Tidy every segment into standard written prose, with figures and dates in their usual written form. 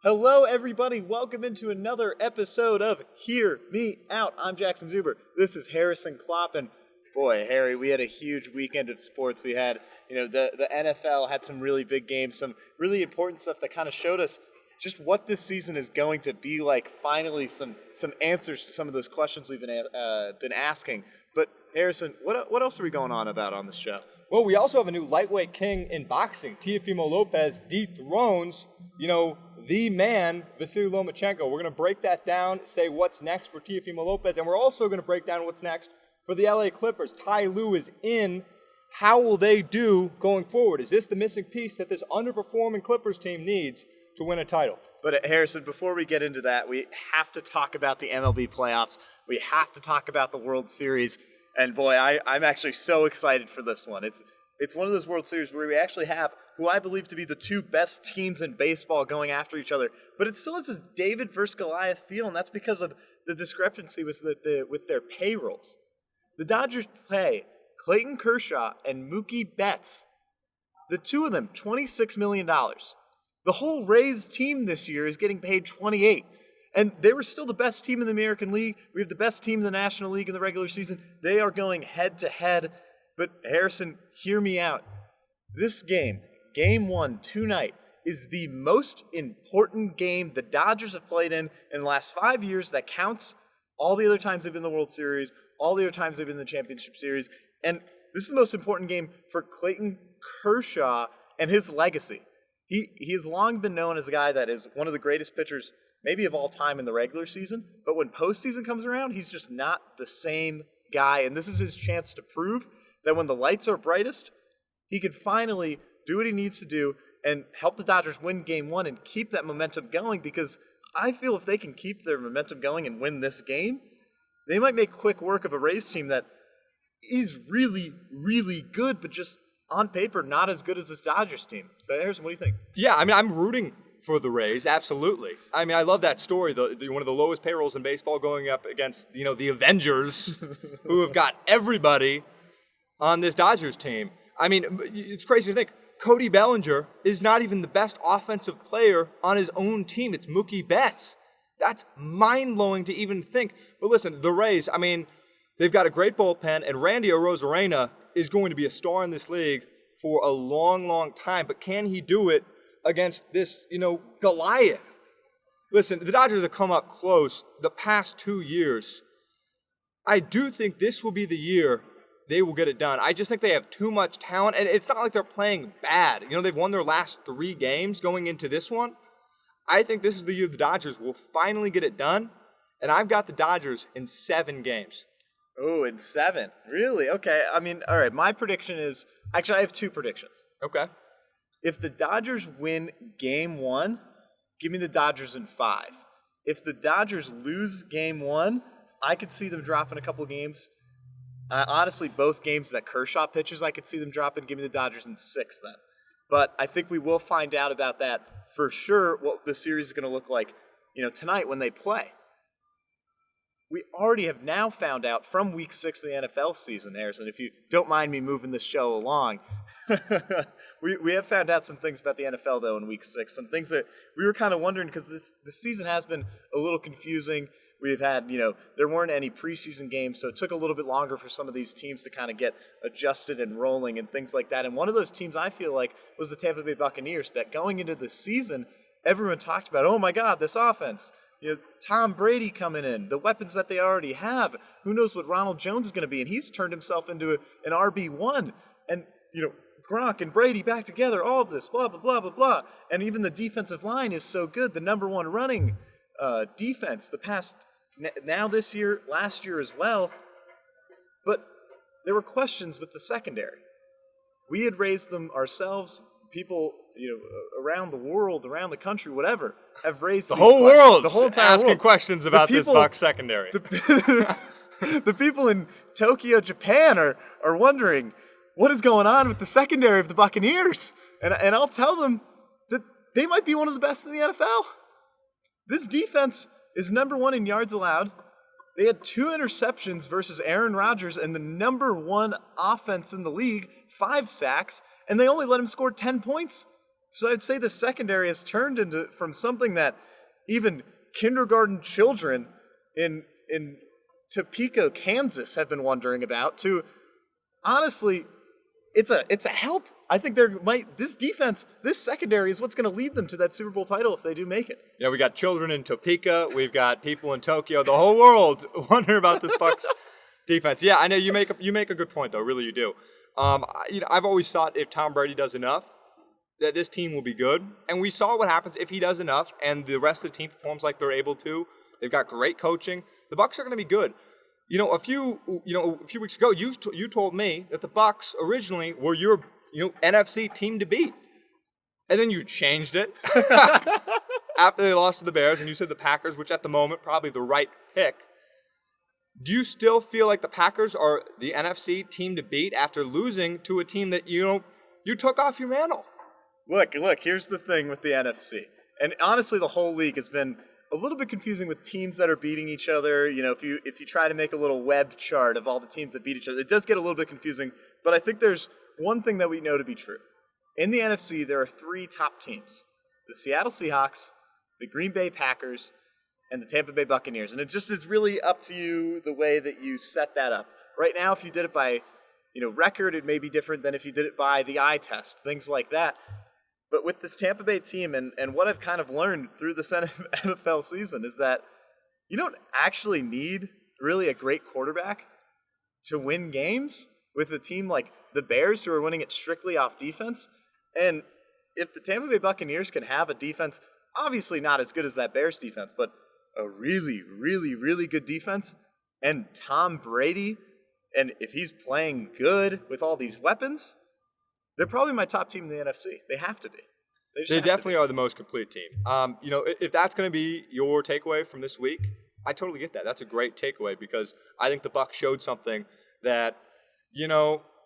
Hello, everybody. Welcome into another episode of Hear Me Out. I'm Jackson Zuber. This is Harrison Klopp, and boy, Harry, we had a huge weekend of sports. We had, the NFL had some really big games, some really important stuff that kind of showed us just what this season is going to be like. Finally, some answers to some of those questions we've been asking. But Harrison, what else are we going on about on this show? Well, we also have a new lightweight king in boxing. Teofimo Lopez dethrones, the man, Lomachenko. We're going to break that down, say what's next for Teofimo Lopez, and we're also going to break down what's next for the LA Clippers. Ty Lue is in. How will they do going forward? Is this the missing piece that this underperforming Clippers team needs to win a title? But Harrison, before we get into that, we have to talk about the MLB playoffs. We have to talk about the World Series. And boy, I'm actually so excited for this one. It's one of those World Series where we actually have who I believe to be the two best teams in baseball going after each other. But it still has this David versus Goliath feel, and that's because of the discrepancy with their payrolls. The Dodgers pay Clayton Kershaw and Mookie Betts, the two of them, $26 million. The whole Rays team this year is getting paid $28 million. And they were still the best team in the American League. We have the best team in the National League in the regular season. They are going head-to-head. But Harrison, hear me out. This game, Game 1 tonight, is the most important game the Dodgers have played in the last 5 years that counts all the other times they've been in the World Series, all the other times they've been in the Championship Series. And this is the most important game for Clayton Kershaw and his legacy. He has long been known as a guy that is one of the greatest pitchers maybe of all time in the regular season, but when postseason comes around, he's just not the same guy, and this is his chance to prove that when the lights are brightest, he can finally do what he needs to do and help the Dodgers win Game 1 and keep that momentum going, because I feel if they can keep their momentum going and win this game, they might make quick work of a Rays team that is really, really good, but just on paper, not as good as this Dodgers team. So, Harrison, what do you think? Yeah, I'm rooting for the Rays, absolutely. I love that story, one of the lowest payrolls in baseball going up against, the Avengers, who have got everybody on this Dodgers team. It's crazy to think. Cody Bellinger is not even the best offensive player on his own team. It's Mookie Betts. That's mind-blowing to even think. But listen, the Rays, they've got a great bullpen, and Randy Arozarena is going to be a star in this league for a long, long time. But can he do it against this, Goliath? Listen, the Dodgers have come up close the past 2 years. I do think this will be the year they will get it done. I just think they have too much talent, and it's not like they're playing bad. They've won their last 3 games going into this one. I think this is the year the Dodgers will finally get it done, and I've got the Dodgers in 7 games. Oh, in 7. Really? Okay. All right. My prediction is, actually, I have 2 predictions. Okay. If the Dodgers win Game 1, give me the Dodgers in 5. If the Dodgers lose Game 1, I could see them dropping a couple games. Honestly, both games that Kershaw pitches, I could see them dropping. Give me the Dodgers in 6 then. But I think we will find out about that for sure, what the series is going to look like, tonight when they play. We already have now found out from Week 6 of the NFL season, Harrison, if you don't mind me moving this show along. we have found out some things about the NFL, though, in Week 6. Some things that we were kind of wondering, because this season has been a little confusing. We've had, there weren't any preseason games, so it took a little bit longer for some of these teams to kind of get adjusted and rolling and things like that. And one of those teams, I feel like, was the Tampa Bay Buccaneers, that going into the season, everyone talked about, oh my God, this offense. Tom Brady coming in, the weapons that they already have. Who knows what Ronald Jones is going to be? And he's turned himself into an RB1. And, Gronk and Brady back together, all of this, blah, blah, blah, blah, blah. And even the defensive line is so good. The number 1 running defense now this year, last year as well. But there were questions with the secondary. We had raised them ourselves. People, around the world, around the country, whatever, have raised the whole world, the whole entire asking world. questions about this Bucs secondary. The people in Tokyo, Japan, are wondering what is going on with the secondary of the Buccaneers, and I'll tell them that they might be one of the best in the NFL. This defense is number 1 in yards allowed. They had 2 interceptions versus Aaron Rodgers and the number 1 offense in the league, 5 sacks, and they only let him score 10 points So I'd say the secondary has turned into from something that even kindergarten children in Topeka, Kansas have been wondering about to honestly, it's a help. I think this secondary is what's going to lead them to that Super Bowl title if they do make it. We got children in Topeka, we've got people in Tokyo, the whole world wondering about this Bucs defense. Yeah, I know you make a good point though, really you do. I've always thought if Tom Brady does enough, that this team will be good, and we saw what happens if he does enough, and the rest of the team performs like they're able to. They've got great coaching. The Bucs are going to be good. A few weeks ago, you told me that the Bucs originally were your NFC team to beat, and then you changed it after they lost to the Bears, and you said the Packers, which at the moment probably the right pick. Do you still feel like the Packers are the NFC team to beat after losing to a team that you took off your mantle? Look, here's the thing with the NFC. And honestly, the whole league has been a little bit confusing with teams that are beating each other. If you try to make a little web chart of all the teams that beat each other, it does get a little bit confusing. But I think there's one thing that we know to be true. In the NFC, there are 3 top teams. The Seattle Seahawks, the Green Bay Packers, and the Tampa Bay Buccaneers. And it just is really up to you the way that you set that up. Right now, if you did it by record, it may be different than if you did it by the eye test, things like that. But with this Tampa Bay team, and what I've kind of learned through this NFL season is that you don't actually need really a great quarterback to win games with a team like the Bears who are winning it strictly off defense. And if the Tampa Bay Buccaneers can have a defense, obviously not as good as that Bears defense, but a really, really, really good defense, and Tom Brady, and if he's playing good with all these weapons, they're probably my top team in the NFC. They have to be. They definitely are the most complete team. If that's going to be your takeaway from this week, I totally get that. That's a great takeaway because I think the Bucs showed something that,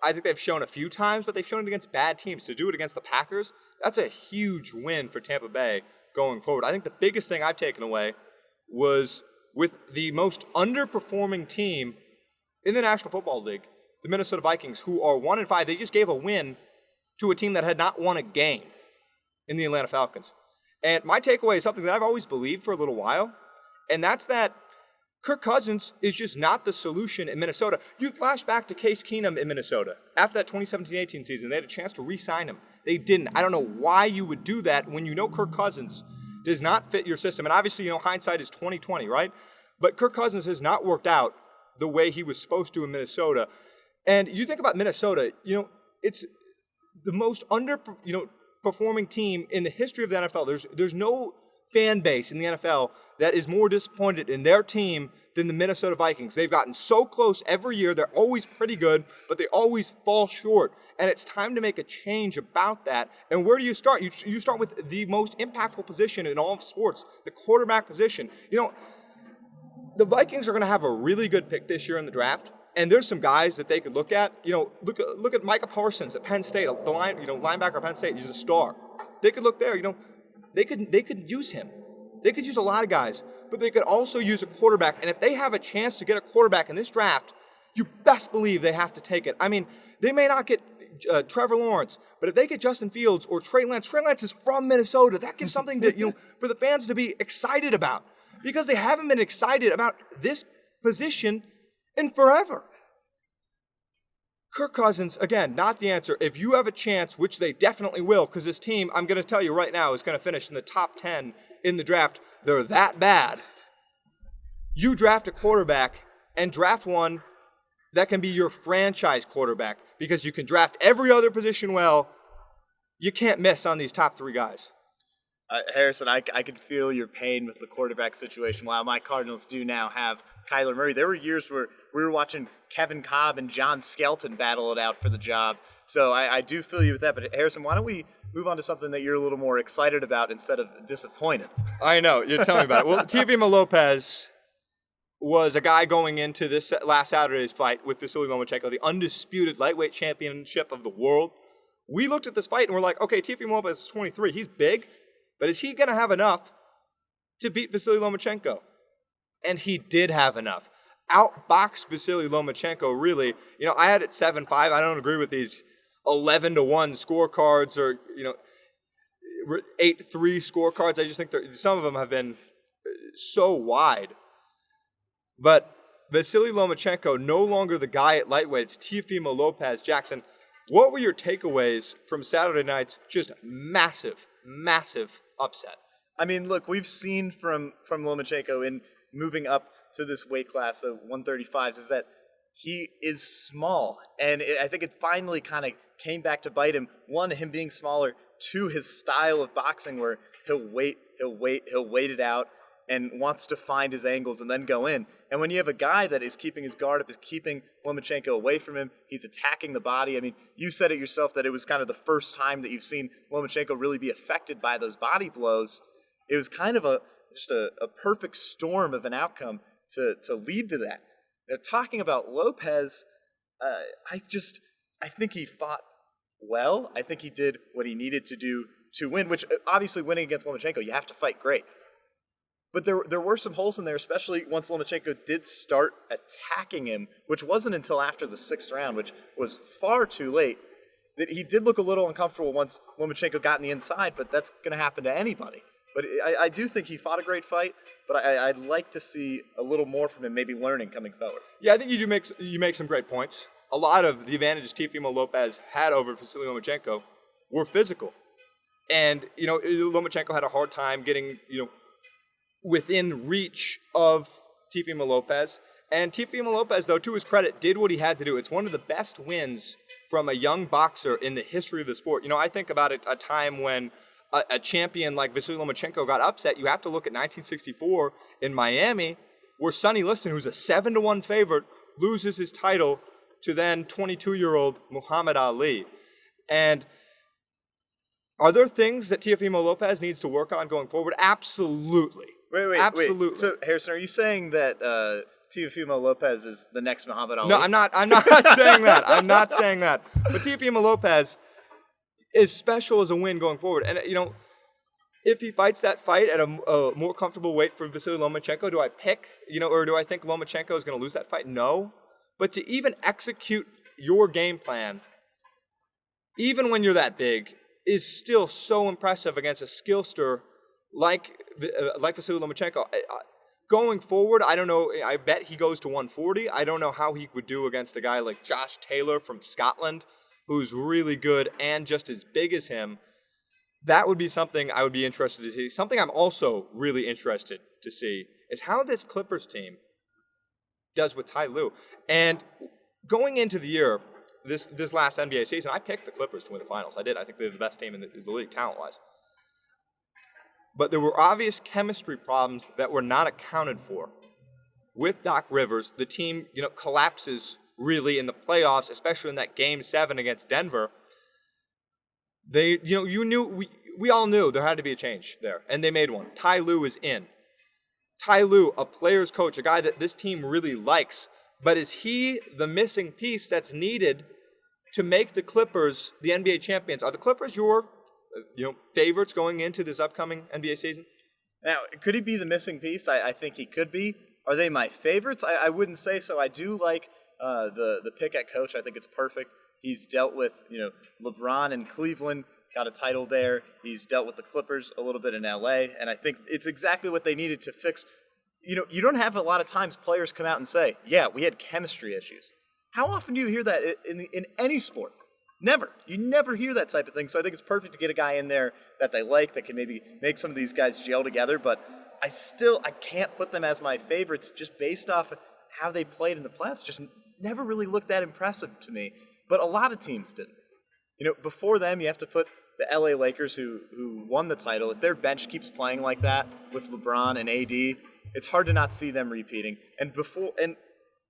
I think they've shown a few times, but they've shown it against bad teams. To do it against the Packers, that's a huge win for Tampa Bay going forward. I think the biggest thing I've taken away was with the most underperforming team in the National Football League, the Minnesota Vikings, who are 1-5. They just gave a win to a team that had not won a game in the Atlanta Falcons. And my takeaway is something that I've always believed for a little while, and that's that Kirk Cousins is just not the solution in Minnesota. You flash back to Case Keenum in Minnesota. After that 2017-18 season, they had a chance to re-sign him. They didn't. I don't know why you would do that when you know Kirk Cousins does not fit your system. And obviously, hindsight is 20/20, right? But Kirk Cousins has not worked out the way he was supposed to in Minnesota. And you think about Minnesota, it's the most performing team in the history of the NFL. There's no fan base in the NFL that is more disappointed in their team than the Minnesota Vikings. They've gotten so close every year. They're always pretty good, but they always fall short. And it's time to make a change about that. And where do you start? You start with the most impactful position in all of sports, the quarterback position. The Vikings are going to have a really good pick this year in the draft. And there's some guys that they could look at. Look at Micah Parsons at Penn State, the linebacker at Penn State. He's a star. They could look there. They could use him. They could use a lot of guys, but they could also use a quarterback. And if they have a chance to get a quarterback in this draft, you best believe they have to take it. I mean, they may not get Trevor Lawrence, but if they get Justin Fields or Trey Lance is from Minnesota. That gives something that for the fans to be excited about because they haven't been excited about this position in forever. Kirk Cousins, again, not the answer. If you have a chance, which they definitely will, because this team, I'm going to tell you right now, is going to finish in the top 10 in the draft. They're that bad. You draft a quarterback and draft one that can be your franchise quarterback because you can draft every other position well. You can't miss on these top 3 guys. Harrison, I can feel your pain with the quarterback situation. While my Cardinals do now have Kyler Murray, there were years where we were watching Kevin Kolb and John Skelton battle it out for the job. So I do feel you with that. But Harrison, why don't we move on to something that you're a little more excited about instead of disappointed? I know. You're telling me about it. Well, Teofimo Lopez was a guy going into this last Saturday's fight with Vasily Lomachenko, the undisputed lightweight championship of the world. We looked at this fight and we're like, okay, Teofimo Lopez is 23. He's big. But is he going to have enough to beat Vasily Lomachenko? And he did have enough. Outboxed Vasily Lomachenko, really. I had it 7-5. I don't agree with these 11-1 scorecards or, 8-3 scorecards. I just think some of them have been so wide. But Vasily Lomachenko, no longer the guy at lightweight. It's Teofimo Lopez. Jackson, what were your takeaways from Saturday night's just massive, massive upset? I mean, look, we've seen from Lomachenko in moving up to this weight class, the 135s, is that he is small. And I think it finally kind of came back to bite him. One, him being smaller. Two, his style of boxing where he'll wait it out and wants to find his angles and then go in. And when you have a guy that is keeping his guard up, is keeping Lomachenko away from him, he's attacking the body. I mean, you said it yourself that it was kind of the first time that you've seen Lomachenko really be affected by those body blows. It was kind of just a perfect storm of an outcome to lead to that. Now, talking about Lopez, I think he fought well. I think he did what he needed to do to win, which obviously winning against Lomachenko, you have to fight great. But there were some holes in there, especially once Lomachenko did start attacking him, which wasn't until after the 6th round, which was far too late. That he did look a little uncomfortable once Lomachenko got in the inside, but that's going to happen to anybody. But I do think he fought a great fight, but I'd like to see a little more from him, maybe learning coming forward. Yeah, I think you make some great points. A lot of the advantages Teofimo Lopez had over Vasily Lomachenko were physical. And, Lomachenko had a hard time getting, within reach of Teofimo Lopez. And Teofimo Lopez, though, to his credit, did what he had to do. It's one of the best wins from a young boxer in the history of the sport. I think about it, a time when a champion like Vasily Lomachenko got upset. You have to look at 1964 in Miami, where Sonny Liston, who's a 7-1 favorite, loses his title to then 22-year-old Muhammad Ali. And are there things that Teofimo Lopez needs to work on going forward? Absolutely. Wait. So, Harrison, are you saying that Teofimo Lopez is the next Muhammad Ali? No, I'm not saying that. I'm not saying that. But Teofimo Lopez is special as a win going forward. And, if he fights that fight at a more comfortable weight for Vasily Lomachenko, do I pick, or do I think Lomachenko is going to lose that fight? No. But to even execute your game plan, even when you're that big, is still so impressive against a skillster like Vasily Lomachenko. Going forward, I don't know. I bet he goes to 140. I don't know how he would do against a guy like Josh Taylor from Scotland, who's really good and just as big as him. That would be something I would be interested to see. Something I'm also really interested to see is how this Clippers team does with Ty Lue. And going into the year, this last NBA season, I picked the Clippers to win the finals. I did. I think they're the best team in the league, talent-wise. But there were obvious chemistry problems that were not accounted for. With Doc Rivers, the team, collapses really in the playoffs, especially in that Game 7 against Denver. They, we all knew there had to be a change there, and they made one. Ty Lue is in. Ty Lue, a player's coach, a guy that this team really likes, but is he the missing piece that's needed to make the Clippers the NBA champions? Are the Clippers your favorites going into this upcoming NBA season? Now, could he be the missing piece? I think he could be. Are they my favorites? I wouldn't say so. I do like the pick at coach. I think it's perfect. He's dealt with LeBron in Cleveland, got a title there. He's dealt with the Clippers a little bit in LA, and I think it's exactly what they needed to fix. You don't have a lot of times players come out and say, "Yeah, we had chemistry issues." How often do you hear that in any sport? Never. You never hear that type of thing. So I think it's perfect to get a guy in there that they like, that can maybe make some of these guys gel together. But I can't put them as my favorites just based off of how they played in the playoffs. Just never really looked that impressive to me. But a lot of teams didn't. Before them, you have to put the LA Lakers who won the title. If their bench keeps playing like that with LeBron and AD, it's hard to not see them repeating. And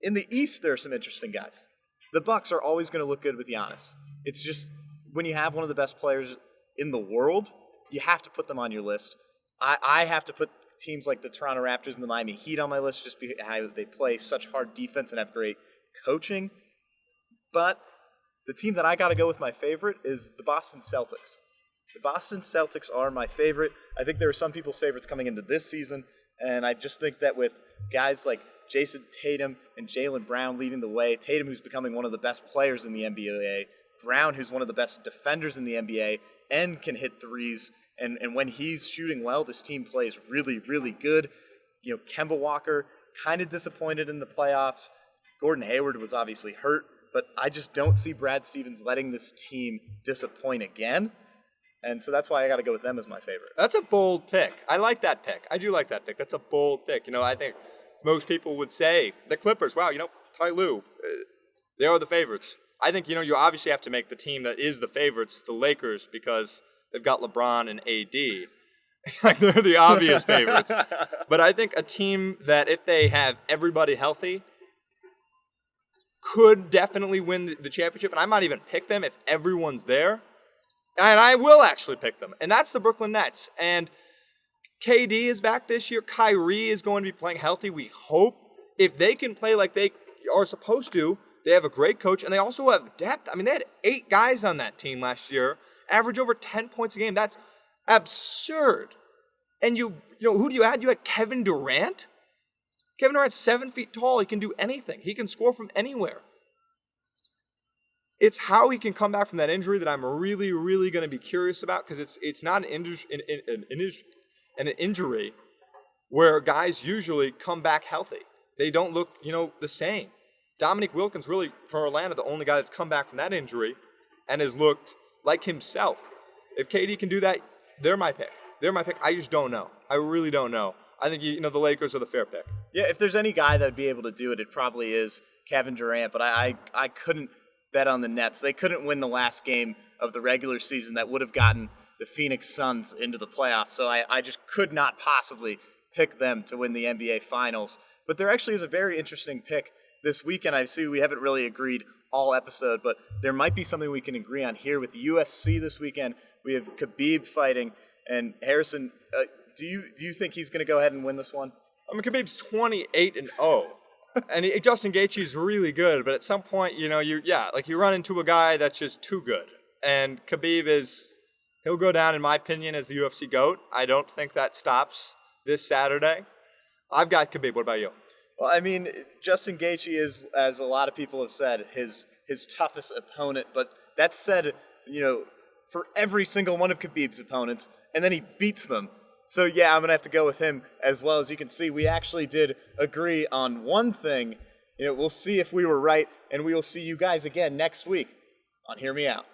in the East, there are some interesting guys. The Bucs are always going to look good with Giannis. It's just when you have one of the best players in the world, you have to put them on your list. I have to put teams like the Toronto Raptors and the Miami Heat on my list just because how they play such hard defense and have great coaching. But the team that I got to go with my favorite is the Boston Celtics. The Boston Celtics are my favorite. I think there are some people's favorites coming into this season, and I just think that with guys like Jason Tatum and Jaylen Brown leading the way, Tatum who's becoming one of the best players in the NBA, Brown who's one of the best defenders in the NBA and can hit threes And when he's shooting well, this team plays really, really good. Kemba Walker, kind of disappointed in the playoffs. Gordon Hayward was obviously hurt, but I just don't see Brad Stevens letting this team disappoint again. And so that's why I got to go with them as my favorite. That's a bold pick. I like that pick. I do like that pick. That's a bold pick. I think most people would say the Clippers, wow, Ty Lue, they are the favorites. I think, you obviously have to make the team that is the favorites the Lakers because they've got LeBron and AD. Like, they're the obvious favorites. But I think a team that, if they have everybody healthy, could definitely win the championship. And I might even pick them if everyone's there. And I will actually pick them. And that's the Brooklyn Nets. And KD is back this year. Kyrie is going to be playing healthy, we hope. If they can play like they are supposed to, they have a great coach. And they also have depth. I mean, they had 8 guys on that team last year, average over 10 points a game. That's absurd. And who do you add? You had Kevin Durant? Kevin Durant's 7 feet tall. He can do anything. He can score from anywhere. It's how he can come back from that injury that I'm really, really going to be curious about, because it's not an injury where guys usually come back healthy. They don't look, the same. Dominique Wilkins, really, for Orlando, the only guy that's come back from that injury and has looked like himself. If KD can do that, they're my pick. I just don't know. I really don't know. I think, the Lakers are the fair pick. Yeah, if there's any guy that would be able to do it, it probably is Kevin Durant. But I couldn't bet on the Nets. They couldn't win the last game of the regular season that would have gotten the Phoenix Suns into the playoffs. So I just could not possibly pick them to win the NBA Finals. But there actually is a very interesting pick this weekend. I see we haven't really agreed all episode, but there might be something we can agree on here with the UFC this weekend. We have Khabib fighting. And Harrison, do you think he's going to go ahead and win this one? I mean, Khabib's 28-0. And Justin Gaethje's really good, but at some point, you run into a guy that's just too good. And Khabib he'll go down, in my opinion, as the UFC GOAT. I don't think that stops this Saturday. I've got Khabib. What about you? Well, I mean, Justin Gaethje is, as a lot of people have said, his toughest opponent. But that said, for every single one of Khabib's opponents, and then he beats them. So, yeah, I'm going to have to go with him as well. As you can see, we actually did agree on one thing. We'll see if we were right, and we will see you guys again next week on Hear Me Out.